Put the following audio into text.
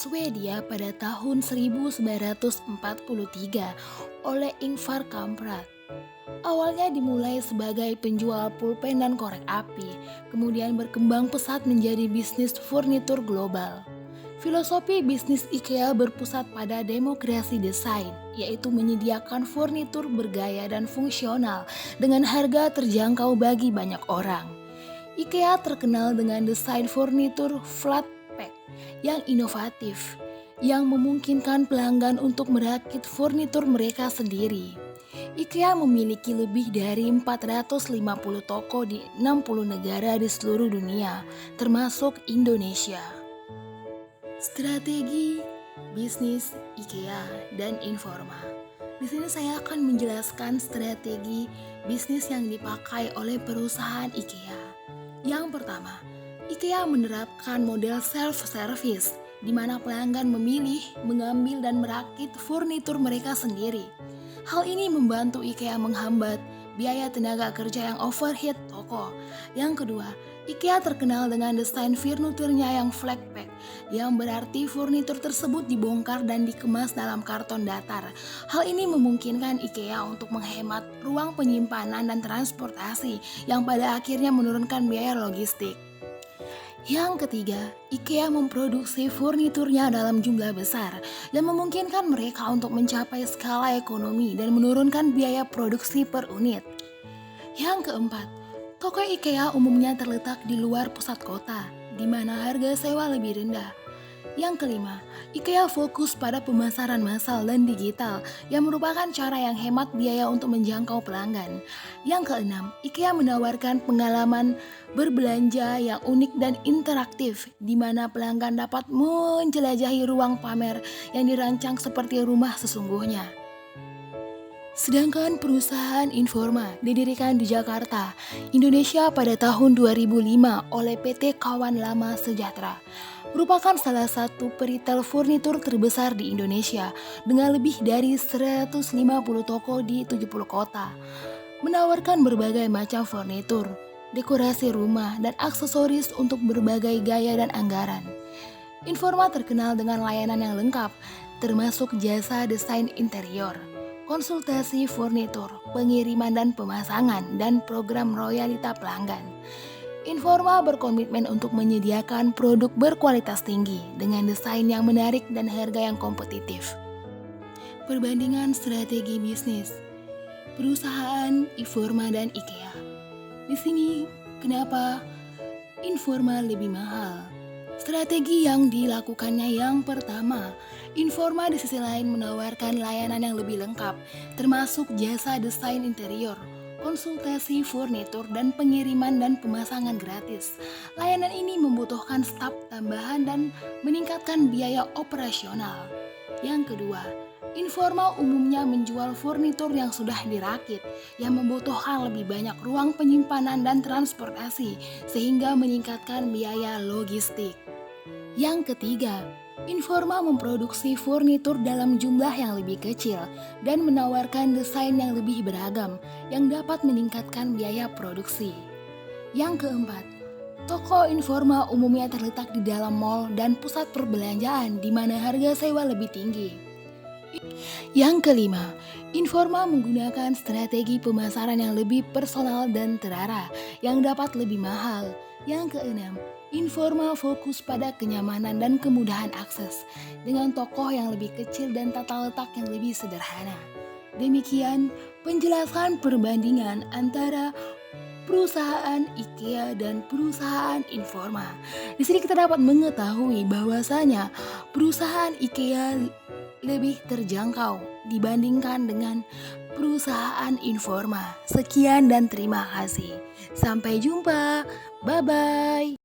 Swedia pada tahun 1943 oleh Ingvar Kamprad. Awalnya dimulai sebagai penjual pulpen dan korek api, kemudian berkembang pesat menjadi bisnis furnitur global. Filosofi bisnis IKEA berpusat pada demokrasi desain, yaitu menyediakan furnitur bergaya dan fungsional dengan harga terjangkau bagi banyak orang. IKEA terkenal dengan desain furnitur flat pack yang inovatif, yang memungkinkan pelanggan untuk merakit furnitur mereka sendiri. IKEA memiliki lebih dari 450 toko di 60 negara di seluruh dunia, termasuk Indonesia. Strategi bisnis IKEA dan Informa. Di sini saya akan menjelaskan strategi bisnis yang dipakai oleh perusahaan IKEA. Yang pertama, IKEA menerapkan model self-service, di mana pelanggan memilih, mengambil, dan merakit furnitur mereka sendiri. Hal ini membantu IKEA menghambat biaya tenaga kerja yang overhead toko. Yang kedua, IKEA terkenal dengan desain furniturnya yang flat pack, yang berarti furnitur tersebut dibongkar dan dikemas dalam karton datar. Hal ini memungkinkan IKEA untuk menghemat ruang penyimpanan dan transportasi, yang pada akhirnya menurunkan biaya logistik. Yang ketiga, IKEA memproduksi furniturnya dalam jumlah besar yang memungkinkan mereka untuk mencapai skala ekonomi dan menurunkan biaya produksi per unit. Yang keempat, toko IKEA umumnya terletak di luar pusat kota, di mana harga sewa lebih rendah. Yang kelima, IKEA fokus pada pemasaran massal dan digital yang merupakan cara yang hemat biaya untuk menjangkau pelanggan. Yang keenam, IKEA menawarkan pengalaman berbelanja yang unik dan interaktif, di mana pelanggan dapat menjelajahi ruang pamer yang dirancang seperti rumah sesungguhnya. Sedangkan perusahaan Informa didirikan di Jakarta, Indonesia pada tahun 2005 oleh PT Kawan Lama Sejahtera, merupakan salah satu peritel furnitur terbesar di Indonesia dengan lebih dari 150 toko di 70 kota. Menawarkan berbagai macam furnitur, dekorasi rumah, dan aksesoris untuk berbagai gaya dan anggaran. Informa terkenal dengan layanan yang lengkap, termasuk jasa desain interior, konsultasi furnitur, pengiriman dan pemasangan, dan program royalita pelanggan. Informa berkomitmen untuk menyediakan produk berkualitas tinggi dengan desain yang menarik dan harga yang kompetitif. Perbandingan strategi bisnis perusahaan Informa dan IKEA. Di sini kenapa Informa lebih mahal? Strategi yang dilakukannya yang pertama, Informa di sisi lain menawarkan layanan yang lebih lengkap, termasuk jasa desain interior, konsultasi furnitur, dan pengiriman dan pemasangan gratis. Layanan ini membutuhkan staf tambahan dan meningkatkan biaya operasional. Yang kedua, Informa umumnya menjual furnitur yang sudah dirakit, yang membutuhkan lebih banyak ruang penyimpanan dan transportasi, sehingga meningkatkan biaya logistik. Yang ketiga, Informa memproduksi furnitur dalam jumlah yang lebih kecil dan menawarkan desain yang lebih beragam yang dapat meningkatkan biaya produksi. Yang keempat, toko Informa umumnya terletak di dalam mal dan pusat perbelanjaan di mana harga sewa lebih tinggi. Yang kelima, Informa menggunakan strategi pemasaran yang lebih personal dan terarah yang dapat lebih mahal. Yang keenam, Informa fokus pada kenyamanan dan kemudahan akses dengan toko yang lebih kecil dan tata letak yang lebih sederhana. Demikian penjelasan perbandingan antara perusahaan IKEA dan perusahaan Informa. Di sini kita dapat mengetahui bahwasanya perusahaan IKEA lebih terjangkau dibandingkan dengan perusahaan Informa. Sekian dan terima kasih. Sampai jumpa. Bye-bye.